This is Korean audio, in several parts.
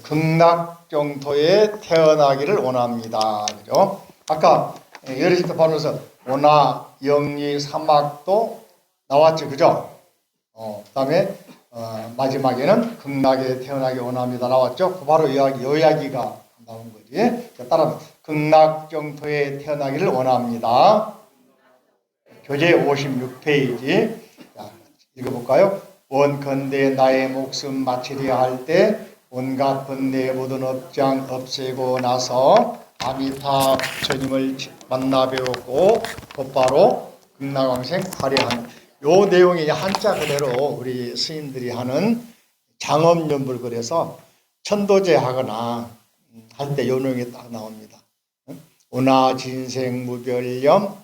극락정토에 태어나기를 원합니다. 그죠? 아까 예리시도 보면서 원하, 영리, 사막도 나왔죠. 그죠? 그다음에 마지막에는 극락에 태어나기 원합니다. 나왔죠? 그 바로 요 이야기가 나온 거지. 자, 따라 극락정토에 태어나기를 원합니다. 교재 56페이지. 자, 읽어볼까요? 원컨대 나의 목숨 바치려 할 때 온갖 번뇌 모든 업장 없애고 나서 아미타 부처님을 만나 배웠고 곧바로 극락왕생 화려한 요 내용이 한자 그대로 우리 스님들이 하는 장엄연불 그래서 천도제 하거나 할 때 요 내용이 딱 나옵니다. 운하진생 무별념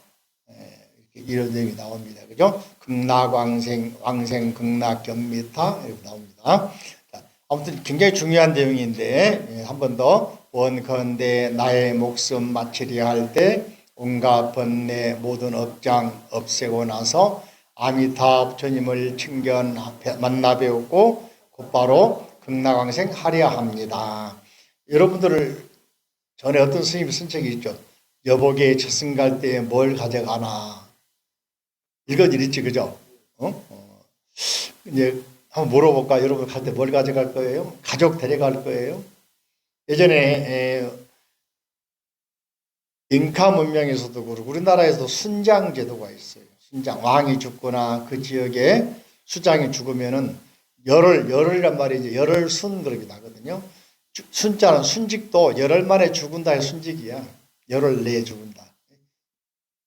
이런 내용이 나옵니다. 그죠? 극락왕생, 왕생, 극락견미타 이렇게 나옵니다. 자, 아무튼 굉장히 중요한 내용인데 한 번 더 원컨대 나의 목숨 바치려 할 때 온갖 번뇌 모든 업장 없애고 나서 아미타 부처님을 친견 만나 배웠고 곧바로 극락왕생 하려 합니다. 여러분들을 전에 어떤 스님이 쓴 책이 있죠. 여보게 저승 갈 때 뭘 가져가나 이건 있지, 그죠? 이제 한번 물어볼까? 여러분 갈 때 뭘 가져갈 거예요? 가족 데려갈 거예요? 예전에 잉카 문명에서도 그렇고 우리나라에서도 순장 제도가 있어요. 순장 왕이 죽거나 그 지역에 수장이 죽으면은 열흘이란 말이지 열흘순 그렇게 나거든요. 순자는 순직도 열흘 만에 죽은다 의 순직이야. 열흘 내에 죽은다.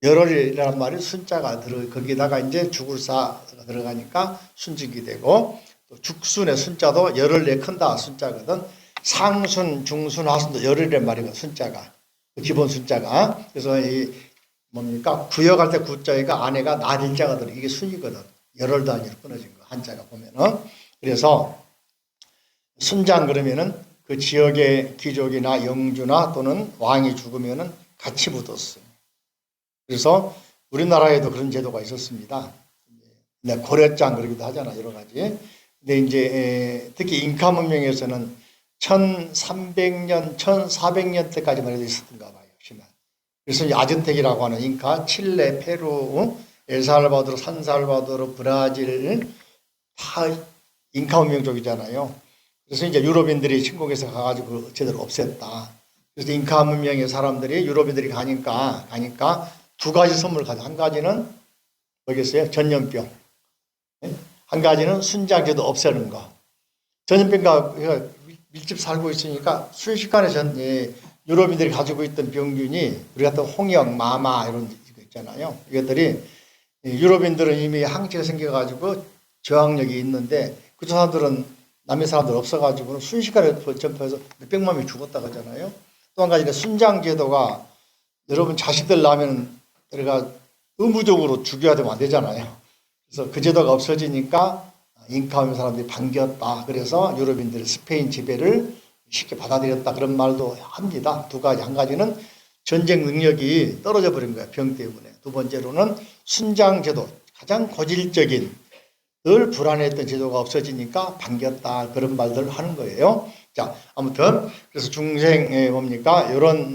열흘이라는 말이 순자가 거기다가 이제 죽을사가 들어가니까 순직이 되고 또 죽순의 순자도 열흘 내에 큰다 순자거든. 상순, 중순, 하순도 열흘이란 말이거든 순자가 기본 순자가. 그래서 이 뭡니까 구역할 때 구자가 안에가 난일자가 들어 이게 순이거든. 열흘 단위로 끊어진 거 한자가 보면은. 그래서 순장 그러면은 그 지역의 귀족이나 영주나 또는 왕이 죽으면은 같이 묻었어요. 그래서 우리나라에도 그런 제도가 있었습니다. 고려장 그러기도 하잖아, 여러 가지. 근데 이제 특히 잉카 문명에서는 1300년, 1400년 때까지만 해도 있었던가 봐요. 그래서 아즈텍이라고 하는 잉카, 칠레, 페루, 엘살바도르, 산살바도르, 브라질 다 잉카 문명족이잖아요. 그래서 이제 유럽인들이 침공해서 가가지고 제대로 없앴다. 그래서 잉카 문명의 사람들이 유럽인들이 가니까 두 가지 선물을 가져. 한 가지는 뭐겠어요? 전염병. 한 가지는 순장제도 없애는 거. 전염병과 밀집 살고 있으니까 순식간에 유럽인들이 가지고 있던 병균이 우리 같은 홍역, 마마 이런 거 있잖아요. 이것들이 유럽인들은 이미 항체가 생겨가지고 저항력이 있는데 그 사람들은 남의 사람들 없어가지고 순식간에 전파해서 몇백만 명이 죽었다고 하잖아요. 또 한 가지는 순장제도가 여러분 자식들 낳으면 우리가 의무적으로 죽여야 되면 안 되잖아요. 그래서 그 제도가 없어지니까 잉카 사람들이 반겼다. 그래서 유럽인들이 스페인 지배를 쉽게 받아들였다. 그런 말도 합니다. 두 가지. 한 가지는 전쟁 능력이 떨어져 버린 거예요. 병 때문에. 두 번째로는 순장 제도. 가장 고질적인 늘 불안했던 제도가 없어지니까 반겼다. 그런 말들을 하는 거예요. 자, 아무튼 그래서 중생에 뭡니까? 이런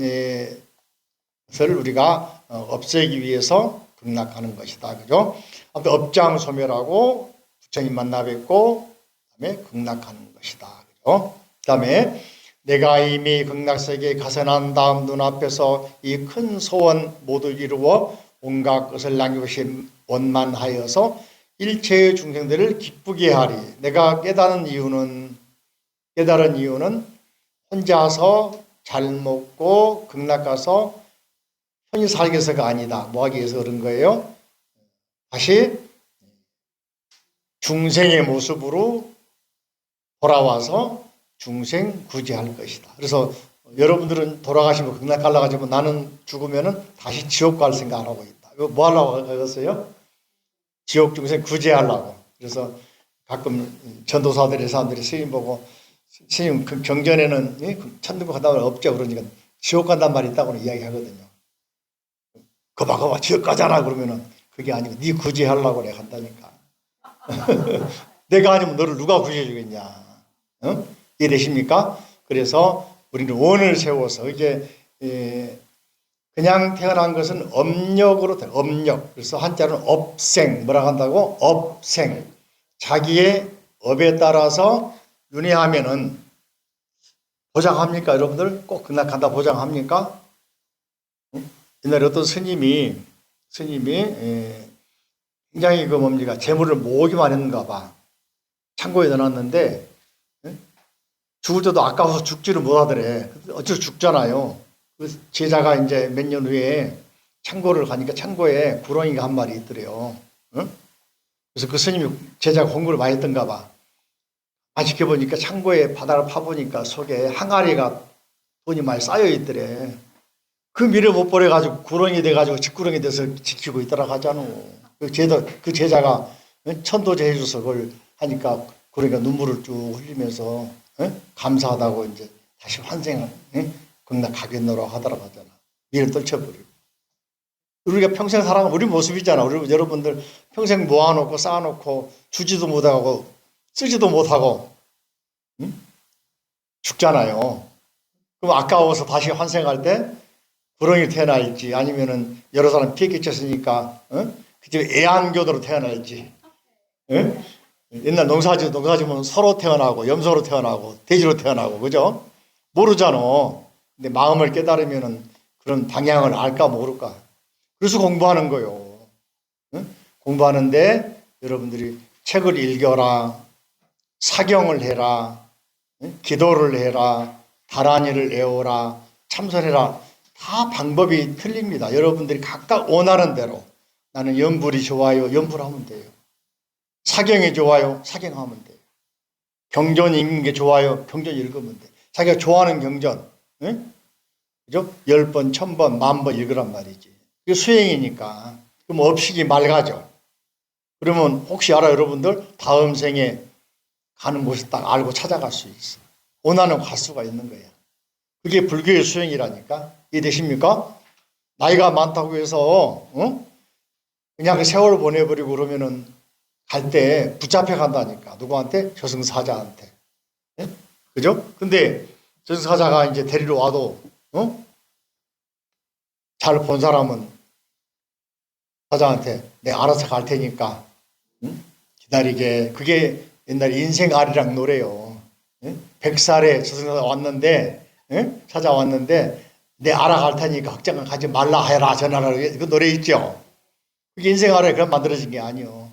것을 우리가 없애기 위해서 극락하는 것이다. 그죠? 아무튼 업장 소멸하고 부처님 만나 뵙고 그다음에 극락하는 것이다. 그죠? 그다음에 내가 이미 극락세계에 가서 난 다음 눈앞에서 이 큰 소원 모두 이루어 온갖 것을 남김없이 원만하여서 일체의 중생들을 기쁘게 하리. 내가 깨달은 이유는 혼자서 잘 먹고 극락 가서 편히 살기 위해서가 아니다. 뭐 하기 위해서 그런 거예요? 다시 중생의 모습으로 돌아와서 중생 구제할 것이다. 그래서 여러분들은 돌아가시면 극락 가려고 하지만 나는 죽으면은 다시 지옥 갈 생각 안 하고 있다. 이거 뭐 하려고 하겠어요? 지옥 중생 구제하려고. 그래서 가끔 전도사들의 사람들이 스님 보고 스님 그 경전에는 천국 간다는 말 없죠. 그러니까 지옥 간단 말이 있다고는 이야기하거든요. 거봐 지옥 가잖아 그러면은 그게 아니고 네 구제하려고 내가 한다니까. 내가 아니면 너를 누가 구제해 주겠냐. 어? 이해되십니까? 그래서 우리는 원을 세워서 이게 그냥 태어난 것은 업력으로 돼. 업력. 그래서 한자로는 업생. 뭐라고 한다고? 업생. 자기의 업에 따라서 윤회하면은 보장합니까? 여러분들 꼭 그날 간다 보장합니까? 옛날에 어떤 스님이 굉장히 그 뭡니까? 재물을 모으기만 했는가 봐. 창고에 넣어놨는데 죽을 때도 아까워서 죽지를 못하더래. 어쩔 죽잖아요. 그 제자가 이제 몇 년 후에 창고를 가니까 창고에 구렁이가 한 마리 있더래요. 응? 그래서 그 스님이 제자가 공부를 많이 했던가 봐. 지켜보니까 창고에 바닥을 파보니까 속에 항아리가 돈이 많이 쌓여 있더래. 그 미를 못 버려가지고 구렁이 돼가지고 집구렁이 돼서 지키고 있더라 하잖아. 그 제자가 천도제 해줘서 그걸 하니까 그러니까 눈물을 쭉 흘리면서 감사하다고 이제 다시 환생을 극락 가겠노라고 하더라고 하잖아. 미를 떨쳐버리고. 우리가 평생 살아간 우리 모습이잖아. 우리 여러분들 평생 모아놓고 쌓아놓고 주지도 못하고 쓰지도 못하고 죽잖아요. 그럼 아까워서 다시 환생할 때 구렁이 태어날지 아니면은 여러 사람 피해 끼쳤으니까 그때 애완교도로 태어날지. 옛날 농사지면 서로 태어나고 염소로 태어나고 돼지로 태어나고 그죠? 모르잖아. 근데 마음을 깨달으면은 그런 방향을 알까 모를까. 그래서 공부하는 거요. 공부하는데 여러분들이 책을 읽어라, 사경을 해라, 기도를 해라, 다란이를 애워라, 참선해라. 다 방법이 틀립니다. 여러분들이 각각 원하는 대로 나는 염불이 좋아요. 염불하면 돼요. 사경이 좋아요. 사경하면 돼요. 경전 읽는 게 좋아요. 경전 읽으면 돼요. 자기가 좋아하는 경전. 그죠? 10번, 1000번, 10,000번 읽으란 말이지. 그게 수행이니까. 그럼 업식이 맑아져. 그러면 혹시 알아 여러분들? 다음 생에 가는 곳을 딱 알고 찾아갈 수 있어. 원하는 가수가 있는 거야. 그게 불교의 수행이라니까. 이해되십니까? 나이가 많다고 해서 그냥 그 세월을 보내버리고 그러면은 갈 때 붙잡혀 간다니까. 누구한테? 저승사자한테. 그죠? 근데 저승사자가 이제 데리러 와도 잘 본 사람은 사자한테 내가 알아서 갈 테니까 기다리게. 그게 옛날 인생아리랑 노래요. 100살에 저승사자 왔는데 찾아왔는데 내 알아갈 테니까 걱정 가지 말라 해라 전하라. 그 노래 있죠. 그게 인생아리 그냥 만들어진 게 아니요.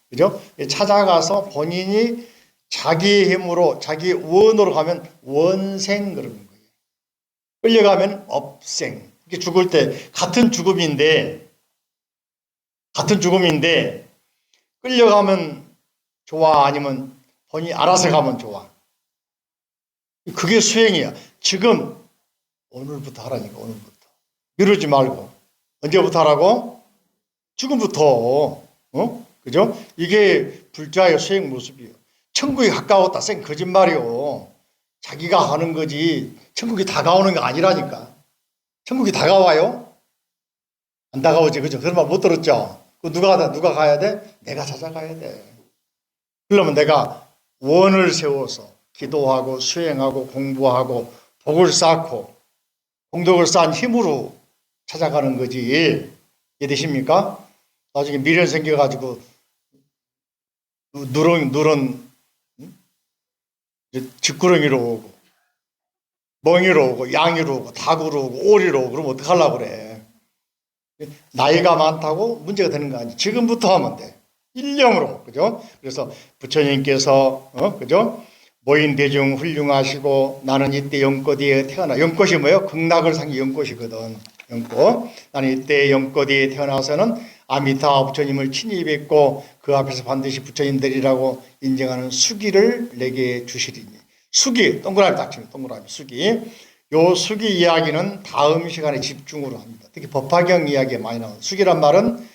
그죠? 찾아가서 본인이 자기 힘으로 자기 원으로 가면 원생 그러는 거예요. 끌려가면 업생. 이게 죽을 때 같은 죽음인데 끌려가면 좋아 아니면 본인이 알아서 가면 좋아. 그게 수행이야. 지금 오늘부터 하라니까. 오늘부터 미루지 말고. 언제부터 하라고? 지금부터. 그죠? 이게 불자의 수행 모습이에요. 천국이 가까웠다 생 거짓말이요. 자기가 하는 거지 천국이 다가오는 게 아니라니까. 천국이 다가와요? 안 다가오지. 그죠? 그런 말 못 들었죠? 누가 가야 돼? 내가 찾아가야 돼. 그러면 내가 원을 세워서 기도하고 수행하고 공부하고 복을 쌓고 공덕을 쌓은 힘으로 찾아가는 거지. 이해되십니까? 나중에 미련 생겨가지고 누런 집구렁이로 오고 멍이로 오고 양이로 오고 닭으로 오고 오리로 오고 그러면 어떡하려고 그래. 나이가 많다고 문제가 되는 거 아니지. 지금부터 하면 돼. 일념으로. 그죠? 그래서 부처님께서 그죠? 모인 대중 훌륭하시고 나는 이때 연꽃이에 태어나. 연꽃이 뭐예요? 극락을 상기 연꽃이거든. 연꽃. 나는 이때 연꽃이에 태어나서는 아미타 부처님을 친히 뵙고 그 앞에서 반드시 부처님들이라고 인정하는 수기를 내게 주시리니. 수기, 동그라미 딱 치면 동그라미 수기. 요 수기 이야기는 다음 시간에 집중으로 합니다. 특히 법화경 이야기에 많이 나오는 수기란 말은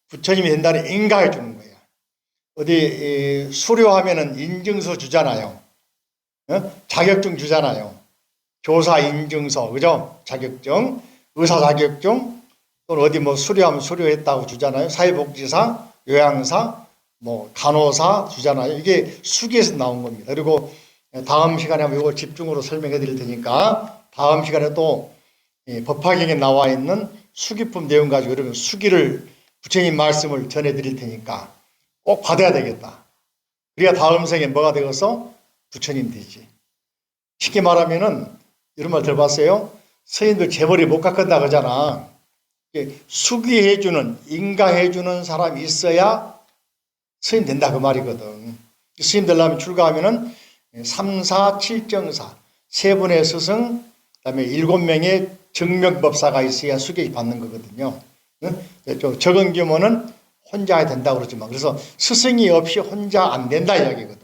부처님이 된다는 인가해 주는 거예요. 어디 수료하면은 인증서 주잖아요. 자격증 주잖아요. 교사 인증서, 그죠? 자격증, 의사 자격증, 또는 어디 뭐 수료하면 수료했다고 주잖아요. 사회복지사, 요양사, 뭐 간호사 주잖아요. 이게 수기에서 나온 겁니다. 그리고 다음 시간에 한번 이걸 집중으로 설명해 드릴 테니까 다음 시간에 또 법화경에 나와 있는 수기품 내용 가지고 여러분 수기를 부처님 말씀을 전해 드릴 테니까 꼭 받아야 되겠다. 그래야 다음 생에 뭐가 되어서 부처님 되지. 쉽게 말하면은 이런 말 들어봤어요? 스님들 재벌이 못 깎은다 그러잖아. 수기해주는, 인가해주는 사람이 있어야 스님 된다 그 말이거든. 스님 되려면 출가하면은 3, 4, 7정사, 세 분의 스승, 그다음에 7명의 정명법사가 있어야 수기 받는 거거든요. 좀 적은 규모는 혼자 해야 된다고 그러지만, 그래서 스승이 없이 혼자 안 된다 이야기거든.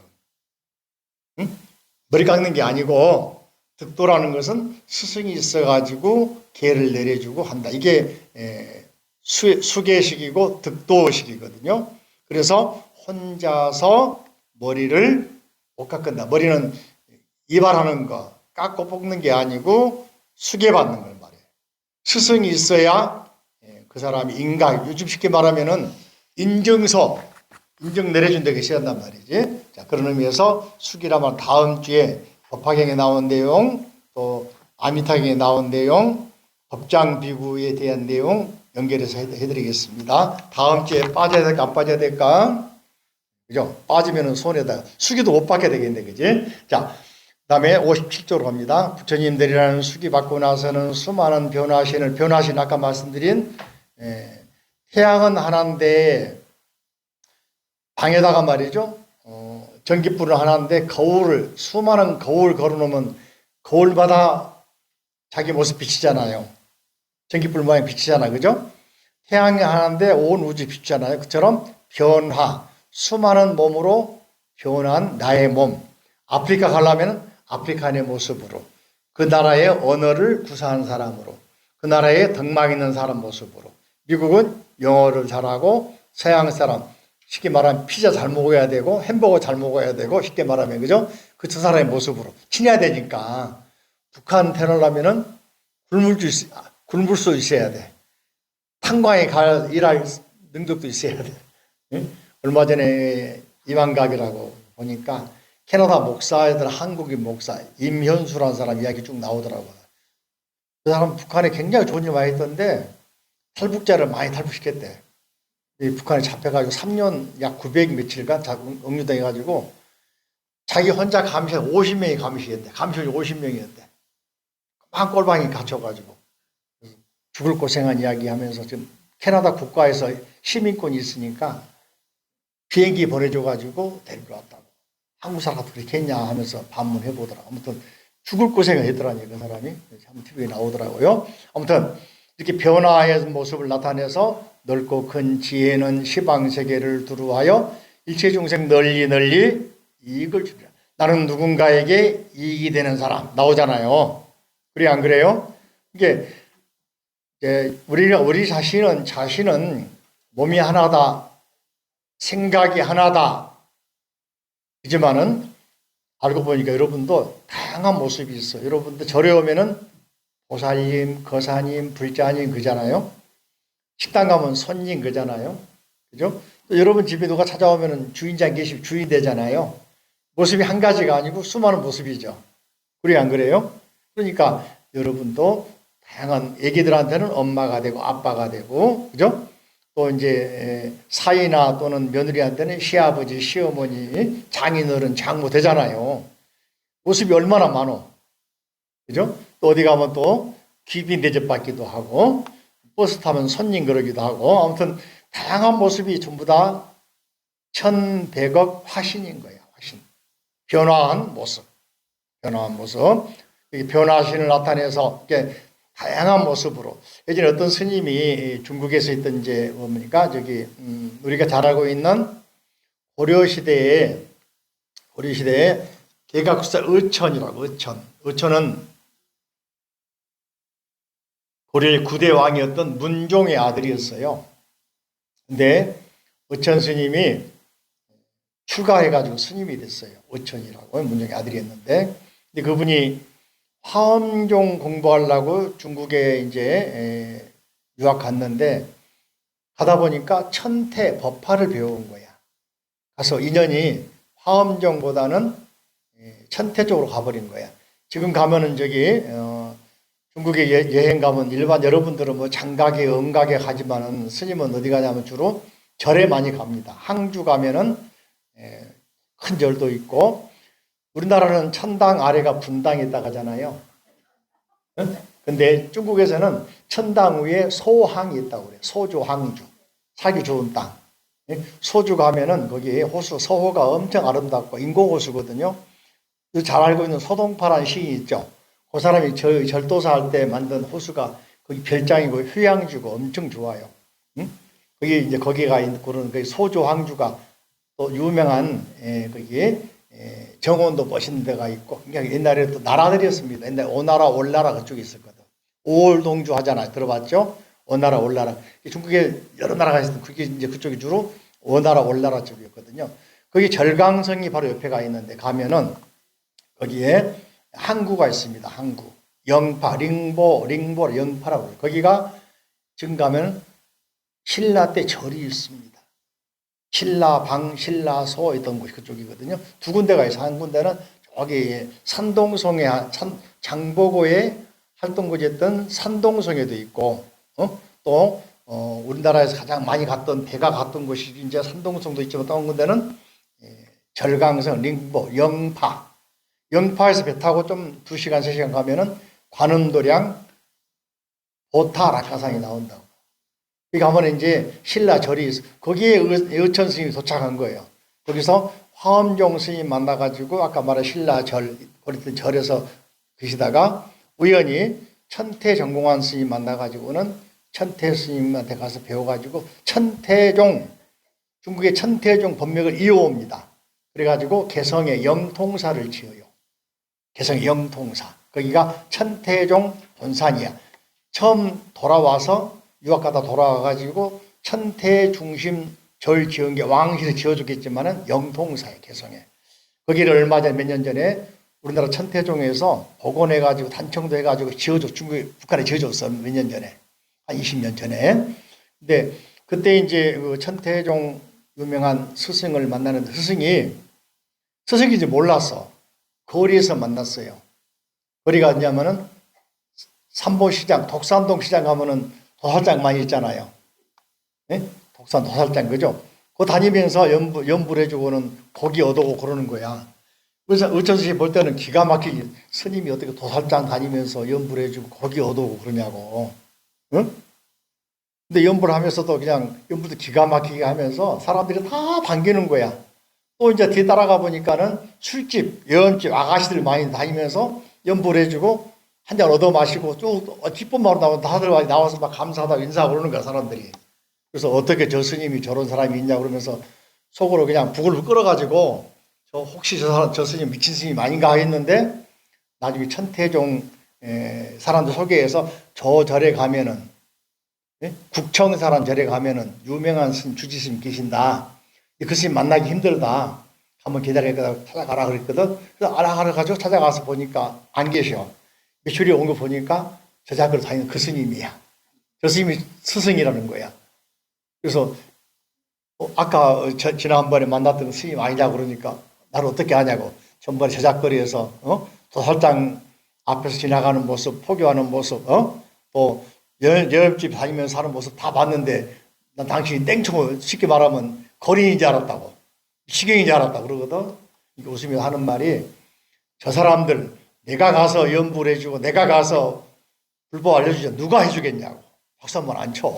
머리 깎는 게 아니고, 득도라는 것은 스승이 있어가지고 계를 내려주고 한다. 이게 수계식이고 득도식이거든요. 그래서 혼자서 머리를 못 깎는다. 머리는 이발하는 거, 깎고 뽑는 게 아니고 수계받는 걸 말해요. 스승이 있어야 그 사람이 인가, 요즘 쉽게 말하면은 인증서, 인증 내려준다고 있어야 한단 말이지. 자, 그런 의미에서 수기라면 다음 주에 법화경에 나온 내용, 또 아미타경에 나온 내용, 법장 비구에 대한 내용 연결해서 해드리겠습니다. 다음 주에 빠져야 될까, 안 빠져야 될까? 그죠? 빠지면은 손에다 수기도 못 받게 되겠네, 그지? 자, 그다음에 57조로 갑니다. 부처님들이라는 수기 받고 나서는 수많은 변화신 아까 말씀드린 태양은 하나인데 방에다가 말이죠. 전기불은 하나인데 수많은 거울 걸어놓으면 거울마다 자기 모습 비치잖아요. 전기불 모양 비치잖아요, 그죠? 태양이 하나인데 온 우주 비치잖아요. 그처럼 변화, 수많은 몸으로 변한 나의 몸. 아프리카 가려면 아프리카인의 모습으로, 그 나라의 언어를 구사한 사람으로, 그 나라에 덕망 있는 사람 모습으로, 미국은 영어를 잘하고 서양 사람, 쉽게 말하면 피자 잘 먹어야 되고 햄버거 잘 먹어야 되고 쉽게 말하면 그죠? 그 두 사람의 모습으로 친해야 되니까 북한 테러라면은 굶을 수 있어야 돼. 탄광에 일할 능력도 있어야 돼. 응? 얼마 전에 이만갑이라고 보니까 캐나다 목사애들 한국인 목사 임현수라는 사람 이야기 쭉 나오더라고요. 그 사람 북한에 굉장히 좋은 일 많이 했던데 탈북자를 많이 탈북시켰대. 북한에 잡혀가지고 3년 약 900 며칠간 억류당해가지고 자기 혼자 감시 50명이 감시했대. 감시원이 50명이었대. 막 꼴방이 갇혀가지고 죽을 고생한 이야기 하면서 지금 캐나다 국가에서 시민권이 있으니까 비행기 보내줘가지고 데리러 왔다고. 한국 사람도 그렇게 했냐 하면서 반문해 보더라고. 아무튼 죽을 고생을 했더라니 그 사람이. 한번 TV에 나오더라고요. 아무튼 이렇게 변화의 모습을 나타내서 넓고 큰 지혜는 시방세계를 두루하여 일체 중생 널리 이익을 주리라. 나는 누군가에게 이익이 되는 사람 나오잖아요. 그래 안 그래요? 이게 우리 자신은 몸이 하나다, 생각이 하나다. 하지만은 알고 보니까 여러분도 다양한 모습이 있어. 여러분도 절에 오면은 보살님, 거사님, 불자님 그잖아요. 식당 가면 손님 그잖아요. 그죠? 또 여러분 집에 누가 찾아오면은 주인장 계시면 주인 되잖아요. 모습이 한 가지가 아니고 수많은 모습이죠. 그래 안 그래요? 그러니까 여러분도 다양한 애기들한테는 엄마가 되고 아빠가 되고 그죠? 또 이제 사이나 또는 며느리한테는 시아버지, 시어머니, 장인어른, 장모 되잖아요. 모습이 얼마나 많어. 그죠? 또 어디 가면 또 귀빈 대접받기도 하고 버스 타면 손님 그러기도 하고 아무튼 다양한 모습이 전부 다 천백억 화신인 거야. 화신. 변화한 모습. 변화신을 나타내서 다양한 모습으로. 예전에 어떤 스님이 중국에서 있던 이제 뭡니까? 우리가 잘 알고 있는 고려시대에 개각사 의천이라고, 의천은 고려의 9대 왕이었던 문종의 아들이었어요. 근데 의천 스님이 출가해가지고 스님이 됐어요. 의천이라고 문종의 아들이었는데, 근데 그분이 화엄경 공부하려고 중국에 이제 유학 갔는데 가다 보니까 천태 법화를 배운 거야. 가서 인연이 화엄경보다는 천태 쪽으로 가버린 거야. 지금 가면은 저기 중국에 여행 가면 일반 여러분들은 뭐 장가게, 응가게 가지만은 스님은 어디 가냐면 주로 절에 많이 갑니다. 항주 가면은 큰 절도 있고, 우리나라는 천당 아래가 분당이 있다고 하잖아요. 근데 중국에서는 천당 위에 소항이 있다고 그래요. 소주, 항주. 살기 좋은 땅. 소주 가면은 거기 호수, 서호가 엄청 아름답고 인工호수거든요. 잘 알고 있는 소동파라는 시인이 있죠. 그 사람이 절도사 할 때 만든 호수가 거기 별장이고 휴양지고 엄청 좋아요. 응? 거기 이제 거기가 그런 그 소주 항주가 또 유명한 거기 정원도 멋있는 데가 있고, 그러니까 옛날에 또 나라들이었습니다. 옛날에 오나라 올나라 그쪽에 있었거든. 오월동주 하잖아요. 들어봤죠? 오나라 올나라. 중국에 여러 나라가 있었는데 그게 이제 그쪽이 주로 오나라 올나라 쪽이었거든요. 거기 절강성이 바로 옆에 가 있는데 가면은 거기에 항구가 있습니다. 항구. 영파, 링보, 영파라고 해요. 거기가 지금 가면 신라 때 절이 있습니다. 신라방, 신라소 있던 곳이 그쪽이거든요. 두 군데가 있어요. 한 군데는 저기 산동성에, 장보고에 활동거지였던 산동성에도 있고, 또 우리나라에서 가장 많이 갔던 배가 갔던 곳이 이제 산동성도 있지만 또 한 군데는 절강성, 링보, 영파. 영파에서 배 타고 좀 2시간, 3시간 가면은 관음도량 보타 낙하산이 나온다고. 여기 가면 이제 신라 절이 있어. 거기에 의천 스님이 도착한 거예요. 거기서 화엄종 스님 만나가지고 아까 말한 신라 절, 거기 절에서 계시다가 우연히 천태 정공환 스님 만나가지고는 천태 스님한테 가서 배워가지고 천태종, 중국의 천태종 법맥을 이어옵니다. 그래가지고 개성에 영통사를 지어요. 개성 영통사. 거기가 천태종 본산이야. 처음 돌아와서 유학 가다 돌아와가지고 천태 중심 절 지은 게 왕실에 지어줬겠지만은 영통사에 개성에. 거기를 얼마 전에 몇 년 전에 우리나라 천태종에서 복원해가지고 단청도 해가지고 지어줬, 북한에 지어줬어. 몇 년 전에. 한 20년 전에. 근데 그때 이제 그 천태종 유명한 스승을 만나는데 스승인지 몰랐어. 거리에서 만났어요. 거리가 어디냐면은 삼보시장, 독산동 시장 가면은 도살장 많이 있잖아요. 네? 독산 도살장, 그죠? 그거 다니면서 연불 해주고는 고기 얻어오고 그러는 거야. 그래서 어쩌지 볼 때는 기가 막히게 스님이 어떻게 도살장 다니면서 연불 해주고 고기 얻어오고 그러냐고. 응? 근데 연불 하면서도 그냥 연불도 기가 막히게 하면서 사람들이 다 반기는 거야. 또 이제 뒤따라가 보니까는 술집, 여원집, 아가씨들 많이 다니면서 연불 해주고 한 잔 얻어 마시고 쭉 기쁜 마음으로 나오면 다들 나와서 막 감사하다고 인사하고 그러는 거야, 사람들이. 그래서 어떻게 저 스님이 저런 사람이 있냐 그러면서 속으로 그냥 북을 끌어가지고 혹시 저 스님 미친 스님 아닌가 했는데 나중에 천태종 사람들 소개해서 저 절에 가면은 국청사란 절에 가면은 유명한 주지 스님 계신다. 그 스님 만나기 힘들다. 한번 기다리다가 찾아가라 그랬거든. 그래서 알아가지고 찾아가서 보니까 안 계셔. 며칠이 온 거 보니까 저 자리로 다니는 그 스님이야. 저 스님이 스승이라는 거야. 그래서 아까 지난번에 만났던 스님 아니냐고 그러니까 나를 어떻게 아냐고. 전번에 제작거리에서 도살장 앞에서 지나가는 모습, 포교하는 모습, 또 여엽집 다니면서 사는 모습 다 봤는데 난 당신이 땡초고 쉽게 말하면 거린인 줄 알았다고. 시경인 줄 알았다고 그러거든. 웃으면서 하는 말이 저 사람들 내가 가서 연불 해주고 내가 가서 불법 알려주자 누가 해주겠냐고. 박수 한번 안 쳐.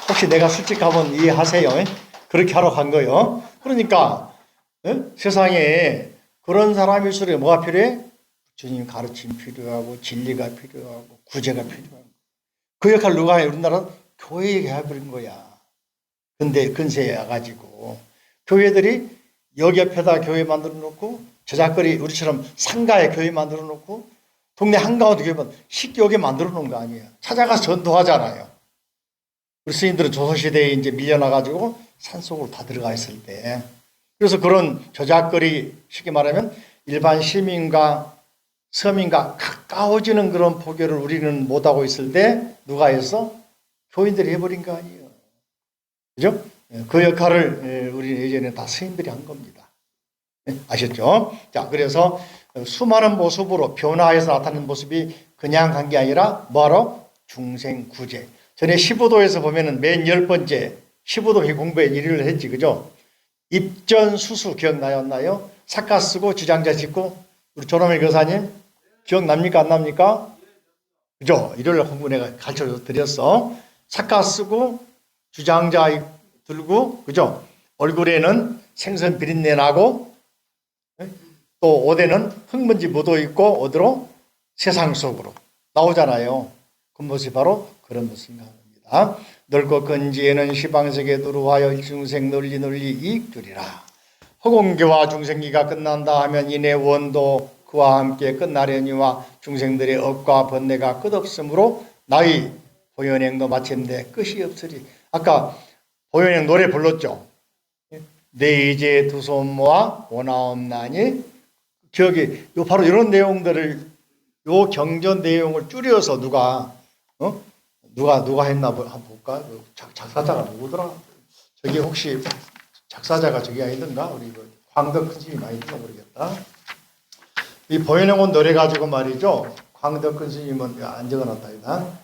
혹시 내가 솔직하면 이해하세요. 그렇게 하러 간 거예요. 그러니까 세상에 그런 사람일수록 뭐가 필요해? 주님 가르침 필요하고 진리가 필요하고 구제가 필요하고 그 역할을 누가 해? 우리나라는 교회가 해버린 거야. 근데 근세에 와가지고 교회들이 여기 옆에다 교회 만들어 놓고 저작거리 우리처럼 상가에 교회 만들어 놓고 동네 한가운데 교회 식교계 만들어 놓은 거 아니에요. 찾아가서 전도하잖아요. 우리 스님들은 조선시대에 이제 밀려나가지고 산속으로 다 들어가 있을 때 그래서 그런 저작거리 쉽게 말하면 일반 시민과 서민과 가까워지는 그런 포교를 우리는 못하고 있을 때 누가 해서? 교인들이 해버린 거 아니에요. 그죠? 그 역할을 우리 예전에 다 스님들이 한 겁니다. 아셨죠? 자, 그래서 수많은 모습으로 변화해서 나타나는 모습이 그냥 간 게 아니라 뭐하러? 중생구제. 전에 15도에서 보면은 맨 10번째 15도 공부에 1위를 했지, 그죠? 입전수수 기억나요? 사카 쓰고 주장자 짓고 우리 조남일 교사님 기억납니까? 안 납니까? 그죠? 일요일 공부 내가 가르쳐 드렸어. 사카 쓰고 주장자 들고, 그죠? 얼굴에는 생선 비린내 나고, 또 옷에는 흙먼지 묻어 있고, 어디로? 세상 속으로 나오잖아요. 그 모습이 바로 그런 모습인 겁니다. 넓고 근지에는 시방세계 두루하여 중생 널리 이익 주리라. 허공계와 중생기가 끝난다 하면 이내 원도 그와 함께 끝나려니와 중생들의 업과 번뇌가 끝없으므로 나의 보현행도 마침내 끝이 없으리. 아까 보현행 노래 불렀죠. 내 이제 두 손 모아 오나옵나니. 기억이 바로 이런 내용들을 요 경전 내용을 줄여서 누가 했나 한번 볼까? 작사자가 누구더라? 저기 혹시 작사자가 저기 아니던가? 우리 광덕 큰 스님이 아니던가 모르겠다. 이 보현행원 노래 가지고 말이죠. 광덕 큰 스님은 안 적어놨다 이다.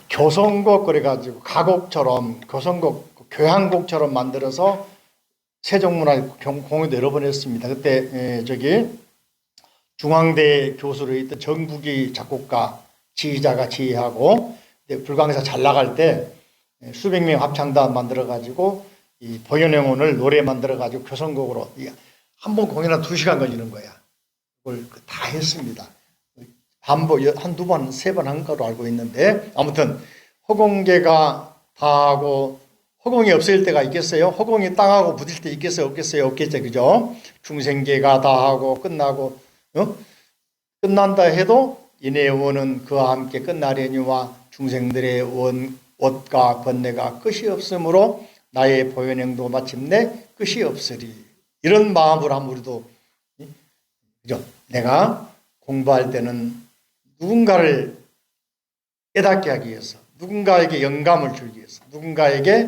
교성곡 그래가지고 가곡처럼 교성곡 교향곡처럼 만들어서 세종문화 공연도 여러 번 했습니다. 그때 저기 중앙대 교수로 있던 정국이 작곡가 지휘자가 지휘하고 불광에서 잘 나갈 때 수백 명 합창단 만들어가지고 이 보현행원을 노래 만들어가지고 교성곡으로 한 번 공연한 2시간 걸리는 거야. 그걸 다 했습니다. 한두 번, 3번 한 거로 알고 있는데 아무튼 허공계가 다 하고 허공이 없을 때가 있겠어요? 허공이 땅하고 부딪힐 때 있겠어요? 없겠어요? 없겠죠, 그죠? 중생계가 다 하고 끝나고 끝난다 해도 이내 원은 그와 함께 끝나려니와 중생들의 원과 번뇌가 끝이 없으므로 나의 보현행도 마침내 끝이 없으리. 이런 마음으로 한번 우리도, 그죠? 내가 공부할 때는 누군가를 깨닫게 하기 위해서, 누군가에게 영감을 주기 위해서, 누군가에게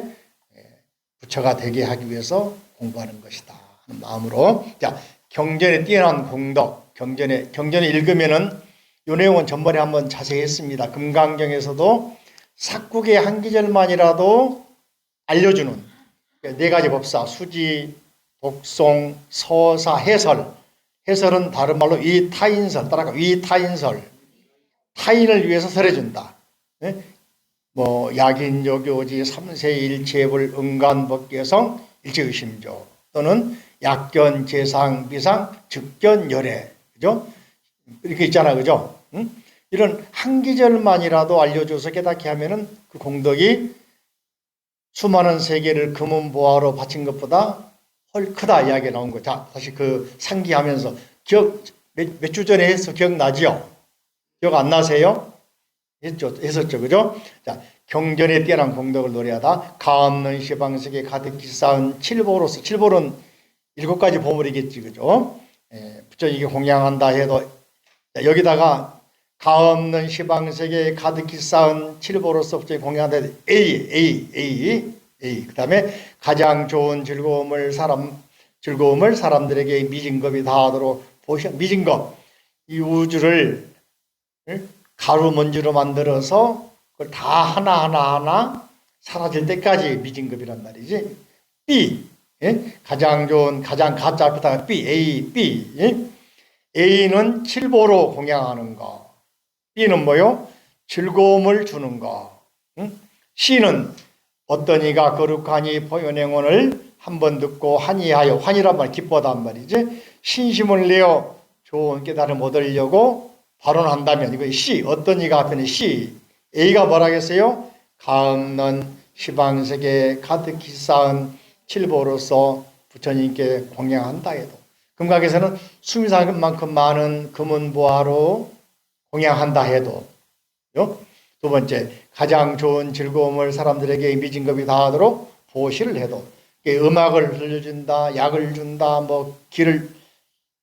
부처가 되게 하기 위해서 공부하는 것이다 하는 마음으로. 자, 경전에 뛰어난 공덕, 경전에 읽으면은 이 내용은 전번에 한번 자세히 했습니다. 금강경에서도 삭국의 한 기절만이라도 알려주는 4가지 법사, 수지, 독송, 서사, 해설. 해설은 다른 말로 위타인설, 따라가 위타인설. 타인을 위해서 설해준다. 약인, 요교지, 삼세일체불, 응간법계성, 일체의심조 또는 약견, 재상, 비상, 즉견, 열애. 그죠? 이렇게 있잖아, 그죠? 이런 한 기절만이라도 알려줘서 깨닫게 하면은 그 공덕이 수많은 세계를 금은보화로 바친 것보다 훨 크다 이야기가 나온 거. 자, 다시 그 상기하면서 몇 주 전에 해서 기억나지요? 기억 안 나세요? 했었죠, 그죠? 자, 경전에 뛰어난 공덕을 노래하다 가없는 시방sek에 가득히 쌓은 칠보로서, 칠보는 7가지 보물이겠지, 그죠? 부처님께 공양한다 해도 여기다가 가없는 시방sek에 가득히 쌓은 칠보로서 부처님 공양한다 해도 A. 그 다음에 가장 좋은 즐거움을 사람들에게 미진겁이 다하도록 미진겁, 이 우주를 가루 먼지로 만들어서 그걸 다 하나하나 사라질 때까지 미진급이란 말이지. B, 가장 좋은, 가장 가짜 앞에다가 B, A. A는 칠보로 공양하는 거. B는 뭐요? 즐거움을 주는 거. C는 어떤 이가 거룩하니 보현행원을 한번 듣고 환희하여, 환희란 말 기뻐하단 말이지. 신심을 내어 좋은 깨달음 얻으려고 발언한다면, 이거 C, 어떤 이가 앞에는 C. A가 뭐라겠어요? 가없는 시방세계 가득히 쌓은 칠보로서 부처님께 공양한다 해도. 금강에서는 숨이 살 만큼 많은 금은보화로 공양한다 해도. 두 번째, 가장 좋은 즐거움을 사람들에게 미진급이 다하도록 보시를 해도. 음악을 들려준다, 약을 준다, 길을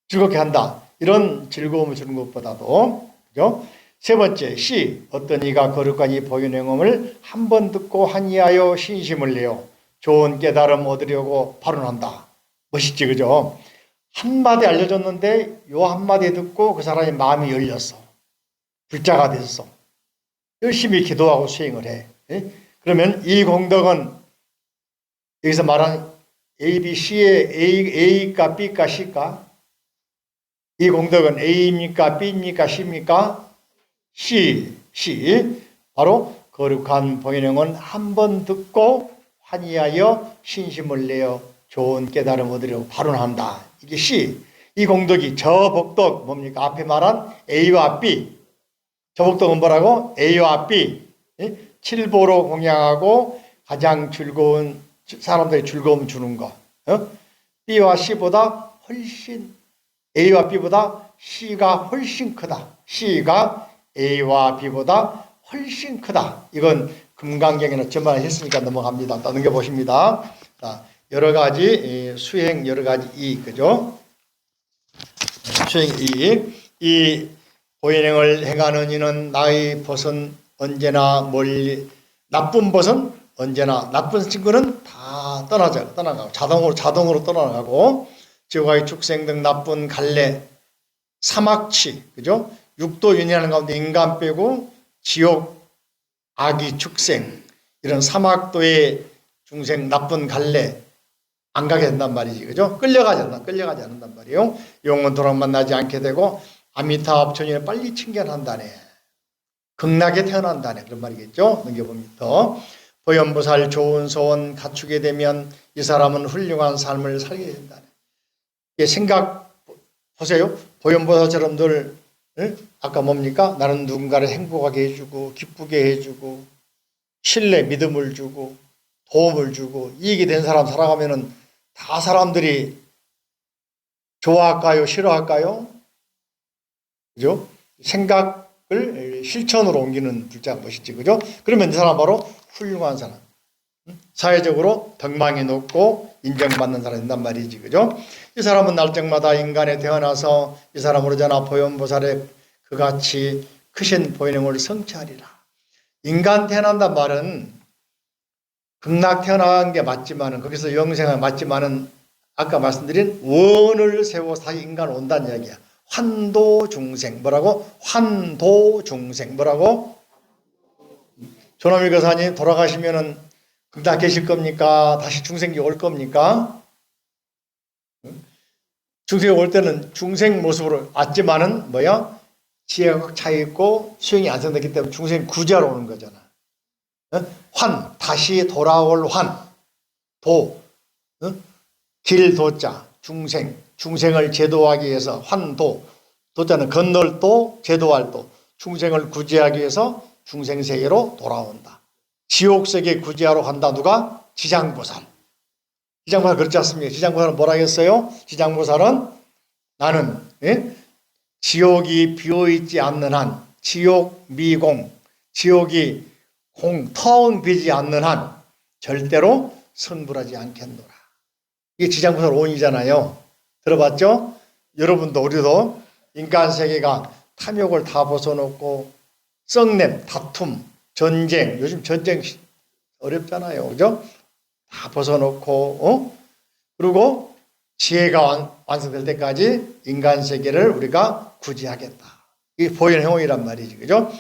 즐겁게 한다. 이런 즐거움을 주는 것보다도, 그죠? 세 번째, C. 어떤 이가 거룩한 이 보현행음을 한 번 듣고 환희하여 신심을 내요. 좋은 깨달음 얻으려고 발언한다. 멋있지, 그죠? 한마디 알려줬는데 요 한마디 듣고 그 사람의 마음이 열렸어. 불자가 됐어. 열심히 기도하고 수행을 해. 예? 그러면 이 공덕은 여기서 말한 A, B, C의 A가 B가 C가? 이 공덕은 A입니까? B입니까? C입니까? C. 바로 거룩한 보현행은 한 번 듣고 환희하여 신심을 내어 좋은 깨달음 얻으려고 발언한다. 이게 C. 이 공덕이 저 복덕 뭡니까? 앞에 말한 A와 B. 저 복덕은 뭐라고? A와 B. 칠보로 공양하고 가장 즐거운 사람들이 즐거움 주는 거. B와 C보다 훨씬 A와 B보다 C가 훨씬 크다. C가 A와 B보다 훨씬 크다. 이건 금강경에는 전반을 했으니까 넘어갑니다. 또 넘겨보십니다. 자, 여러 가지 수행 여러 가지 이익, 그죠? 수행 이익. 이 보현행을 행하는 이는 나의 벗은 언제나 멀리, 나쁜 벗은 언제나, 나쁜 친구는 다 떠나가고 자동으로 떠나가고, 지옥의 축생 등 나쁜 갈래, 사막치, 그죠? 육도 윤회하는 가운데 인간 빼고 지옥, 아기 축생, 이런 사막도의 중생, 나쁜 갈래 안 가게 된단 말이지, 그죠? 끌려가지 않는단 말이에요. 영원 도랑 만나지 않게 되고 아미타합 천연에 빨리 칭견한다네. 극락에 태어난다네. 그런 말이겠죠? 넘겨봅니다. 보현보살 좋은 소원 갖추게 되면 이 사람은 훌륭한 삶을 살게 된다네. 이게 생각 보세요. 보현보살처럼 늘 아까 뭡니까? 나는 누군가를 행복하게 해주고 기쁘게 해주고 신뢰, 믿음을 주고 도움을 주고 이익이 된 사람 살아가면은 다 사람들이 좋아할까요? 싫어할까요? 그죠? 생각을 실천으로 옮기는 불자가 멋있지, 그죠? 그러면 이 사람 바로 훌륭한 사람. 사회적으로 덕망이 높고 인정받는 사람이 된단 말이지, 그죠? 이 사람은 날짜마다 인간에 태어나서 이 사람으로 전하 보현보살의 그같이 크신 보현행을 성취하리라. 인간 태어난단 말은 극락 태어난 게 맞지만은, 거기서 영생은 맞지만은, 아까 말씀드린 원을 세워 다시 인간 온다는 이야기야. 환도중생. 뭐라고? 환도중생. 뭐라고? 조남일 교사님 돌아가시면은 극락 계실 겁니까? 다시 중생이 올 겁니까? 중생이 올 때는 중생 모습으로 왔지만은 뭐야? 지혜가 꽉 차 있고 수행이 안성됐기 때문에 중생 구제하러 오는 거잖아. 환, 다시 돌아올 환, 도, 길도자, 중생을 제도하기 위해서 환도, 도자는 건널 도, 제도할 도, 중생을 구제하기 위해서 중생세계로 돌아온다. 지옥세계 구제하러 간다. 누가? 지장보살. 지장보살 그렇지 않습니까? 지장보살은 뭐라 했어요? 지장보살은 나는 지옥이 비어있지 않는 한, 지옥 미공, 지옥이 텅 비지 않는 한 절대로 성불하지 않겠노라. 이게 지장보살 오인이잖아요. 들어봤죠? 여러분도 우리도 인간 세계가 탐욕을 다 벗어놓고 썩냄, 다툼, 전쟁, 요즘 전쟁 어렵잖아요. 그죠? 다 벗어놓고 그리고 지혜가 완성될 때까지 인간 세계를 우리가 구제하겠다. 이게 보현행위란 말이지. 그죠?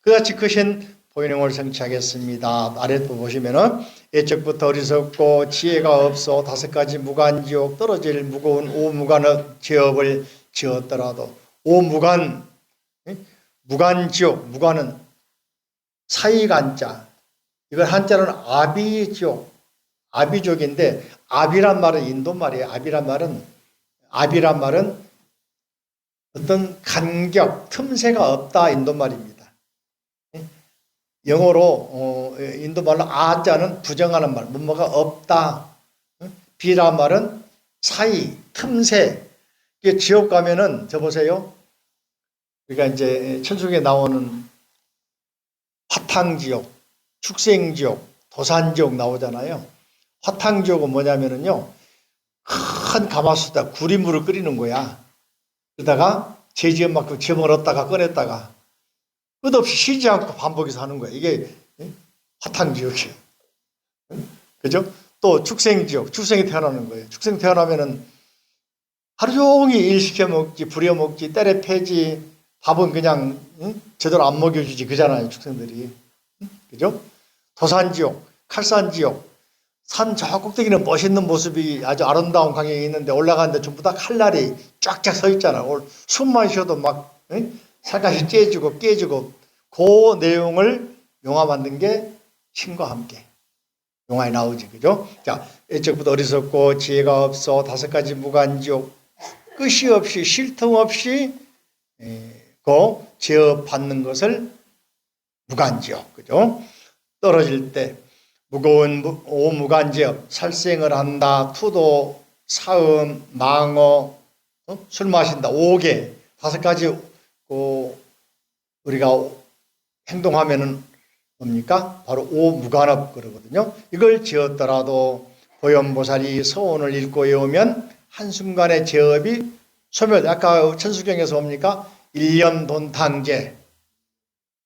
그같이 크신 보현행위를 성취하겠습니다. 아래도 보시면은 예적부터 어리석고 지혜가 없어 5가지 무간지옥 떨어질 무거운 오무간의 지업을 지었더라도 오무간, 무간지옥, 무간은 사이간자, 이걸 한자로는 아비지옥, 아비족인데 아비란 말은 인도 말이에요. 아비란 말은 어떤 간격, 틈새가 없다 인도 말입니다. 영어로 인도 말로 아자는 부정하는 말, 뭐가 없다. 비란 말은 사이, 틈새. 이게 지옥 가면은 저 보세요. 그러니까 이제 천국에 나오는 화탕지옥, 축생지옥, 도산지옥 나오잖아요. 화탕지옥은 뭐냐면은요, 큰 가마솥에다 구리물을 끓이는 거야. 그러다가 죄지은 만큼 죄을 얻다가 꺼냈다가 끝없이 쉬지 않고 반복해서 하는 거야. 이게 화탕지옥이에요. 그죠? 또 축생지옥, 축생이 태어나는 거예요. 축생 태어나면은 하루 종일 일 시켜 먹지, 부려 먹지, 때려 패지, 밥은 그냥 제대로 안 먹여주지 그잖아요, 축생들이. 그죠? 도산지옥, 칼산지옥, 산 저 꼭대기는 멋있는 모습이 아주 아름다운 광경이 있는데 올라가는데 전부 다 칼날이 쫙쫙 서 있잖아. 숨만 쉬어도 막 살갗이 째지고 깨지고 그 내용을 영화 만든 게 신과 함께 영화에 나오지, 그죠? 자, 애적부터 어리석고 지혜가 없어 5가지 무간지옥, 끝이 없이 쉴 틈 없이 그 제어받는 것을 무간지옥, 그죠? 떨어질 때 무거운 오무간지옥, 살생을 한다, 투도, 사음, 망어, 술 마신다, 5개, 5가지 우리가 행동하면은 뭡니까? 바로 오무간업 그러거든요. 이걸 지었더라도 보현보살이 서원을 읽고 외우면 한순간에 제업이 소멸. 아까 천수경에서 뭡니까? 일념돈탕제,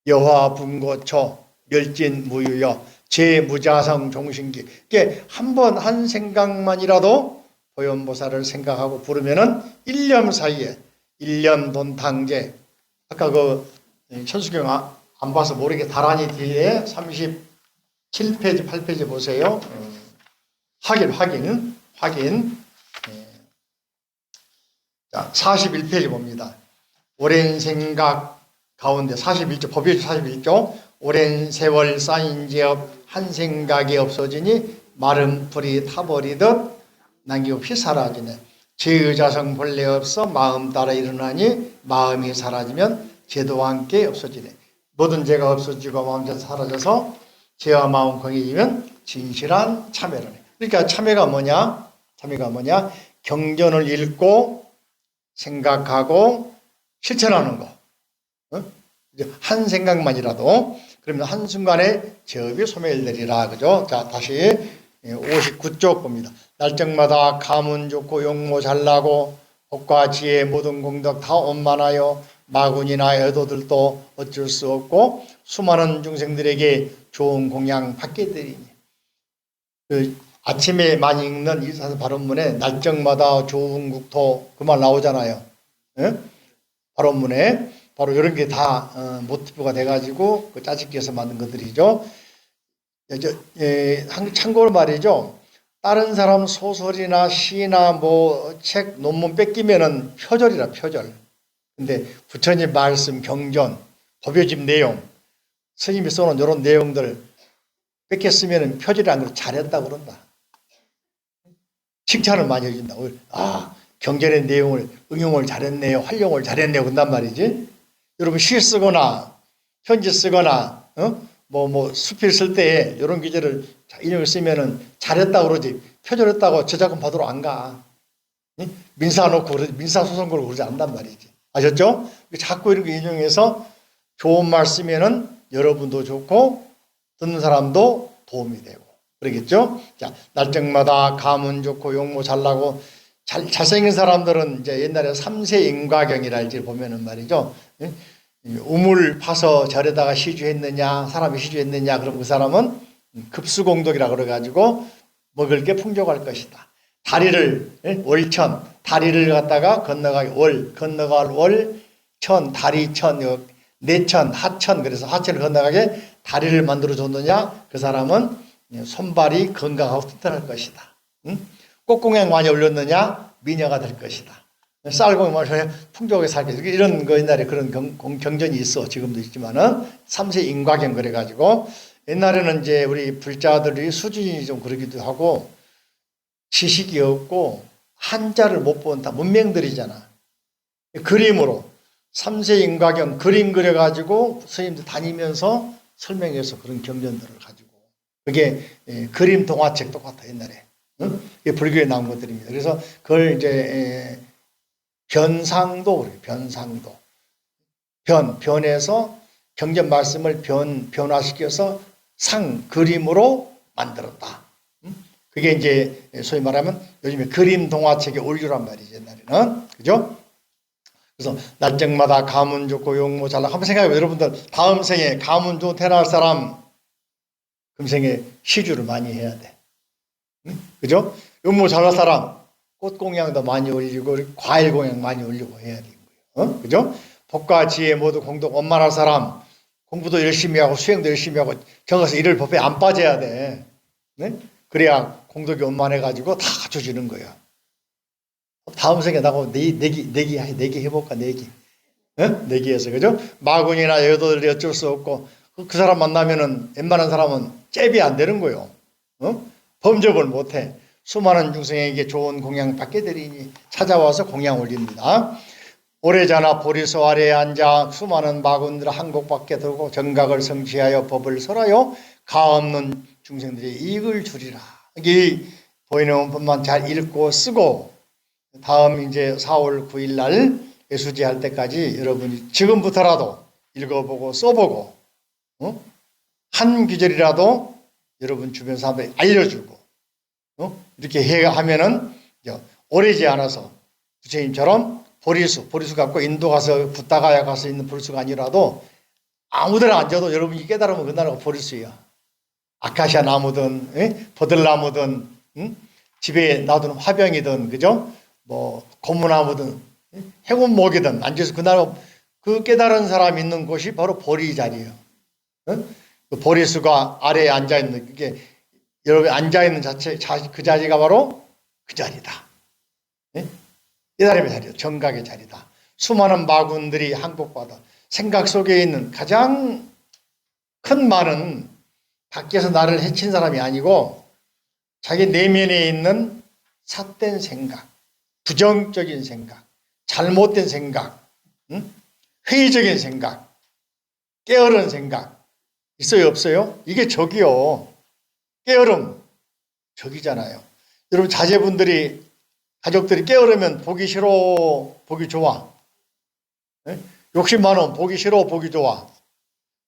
여화분고초, 멸진무유여, 제무자성 종신기. 이게 한 번 한 생각만이라도 보현보살을 생각하고 부르면은 일념 사이에 일념돈탕제. 아까 그 천수경 안 봐서 모르게 다란이 뒤에 37페이지, 8페이지 보세요. 확인. 자, 41페이지 봅니다. 오랜 생각 가운데 41조, 법요지 41조. 오랜 세월 쌓인 지업 한 생각이 없어지니 마른 풀이 타버리듯 남김없이 사라지네. 제의자성 본래 없어 마음 따라 일어나니 마음이 사라지면 제도와 함께 없어지네. 모든 죄가 없어지고 마음이 사라져서 죄와 마음 공해지면 진실한 참회라네. 그러니까 참회가 뭐냐? 경전을 읽고 생각하고 실천하는 거. 한 생각만이라도 그러면 한순간에 죄업이 소멸되리라. 그죠? 자, 다시 59쪽 봅니다. 날정마다 가문 좋고 용모 잘나고 복과 지혜 모든 공덕 다 원만하여 마군이나 애도들도 어쩔 수 없고 수많은 중생들에게 좋은 공양 받게 되리니. 아침에 많이 읽는 이사서 발언문에 날정마다 좋은 국토 그 말 나오잖아요. 발언문에 바로 이런 게 다 모티브가 돼가지고 그 짜집기해서 만든 것들이죠. 참고로 말이죠. 다른 사람 소설이나 시나 뭐 책 논문 뺏기면은 표절이라 표절. 근데 부처님 말씀 경전 법요집 내용 스님이 써놓은 이런 내용들 뺏겼으면은 표절이 안 그러고 잘했다 그런다. 칭찬을 많이 해준다. 아, 경전의 내용을 응용을 잘했네요. 활용을 잘했네요. 그런단 말이지. 여러분 시 쓰거나 편지 쓰거나 수필 쓸 때 이런 기제를 인용을 쓰면은 잘했다 그러지 표절했다고 저작권 받으러 안 가. 민사 놓고 민사 소송 걸고 그러지 않단 말이지. 아셨죠? 자꾸 이렇게 인용해서 좋은 말 쓰면은 여러분도 좋고 듣는 사람도 도움이 되고 그러겠죠? 자, 날정마다 가문 좋고 용모 잘나고 잘생긴 사람들은 이제 옛날에 삼세 인과경이라 이제 보면은 말이죠. 우물 파서 절에다가 시주했느냐, 사람이 시주했느냐, 그럼 그 사람은 급수공덕이라 그래가지고 먹을 게 풍족할 것이다. 다리를, 월천, 다리를 갖다가 건너갈 월천, 다리천, 내천, 하천, 그래서 하천을 건너가게 다리를 만들어 줬느냐, 그 사람은 손발이 건강하고 튼튼할 것이다. 꽃공양 많이 올렸느냐, 미녀가 될 것이다. 쌀공양 많이 풍족하게 살 것이다. 이런 거 옛날에 그런 경전이 있어. 지금도 있지만은 삼세 인과경 그래가지고 옛날에는 이제 우리 불자들이 수준이 좀 그러기도 하고 지식이 없고 한자를 못 본다. 문맹들이잖아. 그림으로 삼세 인과경 그림 그려가지고 스님들 다니면서 설명해서 그런 경전들을 가지고 그게 그림 동화책 똑같아 옛날에. 이게 불교에 나온 것들입니다. 그래서 그걸 이제 변상도 그래요. 변상도. 변해서 경전 말씀을 변화시켜서 그림으로 만들었다. 그게 이제 소위 말하면 요즘에 그림 동화책의 올류란 말이지 옛날에는. 그죠? 그래서 날정마다 가문 좋고 용모 잘나고 한번 생각해보세요. 여러분들 다음 생에 가문 좋고 태어날 사람 금생에 시주를 많이 해야 돼. 그죠? 음모 잘할 사람 꽃 공양도 많이 올리고 과일 공양 많이 올리고 해야 되는 거예요. 그죠? 복과 지혜 모두 공덕 원만할 사람 공부도 열심히 하고 수행도 열심히 하고 적어서 이를 법에 안 빠져야 돼. 네? 그래야 공덕이 원만해가지고 다 갖춰지는 거야. 다음 생에 나고 내기 해볼까 내기. 내기해서 그죠? 마군이나 여도들이 어쩔 수 없고 그 사람 만나면은 웬만한 사람은 잽이 안 되는 거예요. 범접을 못해. 수많은 중생에게 좋은 공양 받게 되리니 찾아와서 공양 올립니다. 오래전에 보리수 아래에 앉아 수많은 마군들 한곡밖에 들고 정각을 성취하여 법을 설하여 가없는 중생들의 이익을 주리라. 여기 보이는 원법만 잘 읽고 쓰고 다음 이제 4월 9일 날 예수제 할 때까지 여러분이 지금부터라도 읽어보고 써보고 한 구절이라도 여러분 주변 사람들이 알려주고 이렇게 하면은 오래지 않아서 부처님처럼 보리수 갖고 인도 가서 붓다가야 가서 있는 보리수가 아니라도 아무데나 앉아도 여러분이 깨달으면 그 나라가 보리수야. 아카시아 나무든 버들나무든 집에 놔두는 화병이든 그죠? 뭐 고무나무든 행운목이든 앉아서 그 나라 그 깨달은 사람 있는 곳이 바로 보리 자리예요. 그 보리수가 아래에 앉아 있는 그게 여러분 앉아 있는 자체 그 자리가 바로 그 자리다. 깨달음의 자리다. 정각의 자리다. 수많은 마군들이 한국받아 생각 속에 있는 가장 큰 말은 밖에서 나를 해친 사람이 아니고 자기 내면에 있는 삿된 생각, 부정적인 생각, 잘못된 생각, 회의적인 생각, 게으른 생각 있어요 없어요? 이게 적이요. 게으름 적이잖아요. 여러분 자제분들이 가족들이 게으르면 보기 싫어 보기 좋아? 욕심 많으면 보기 싫어 보기 좋아?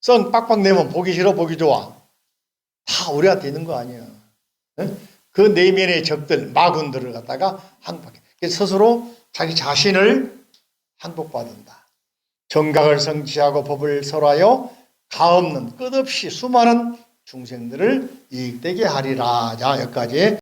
성 빡빡 내면 보기 싫어 보기 좋아? 다 우리한테 있는 거 아니야. 그 내면의 적들 마군들을 갖다가 항복해. 스스로 자기 자신을 항복받는다. 정각을 성취하고 법을 설하여 가없는 끝없이 수많은 중생들을 이익되게 하리라. 자 여기까지.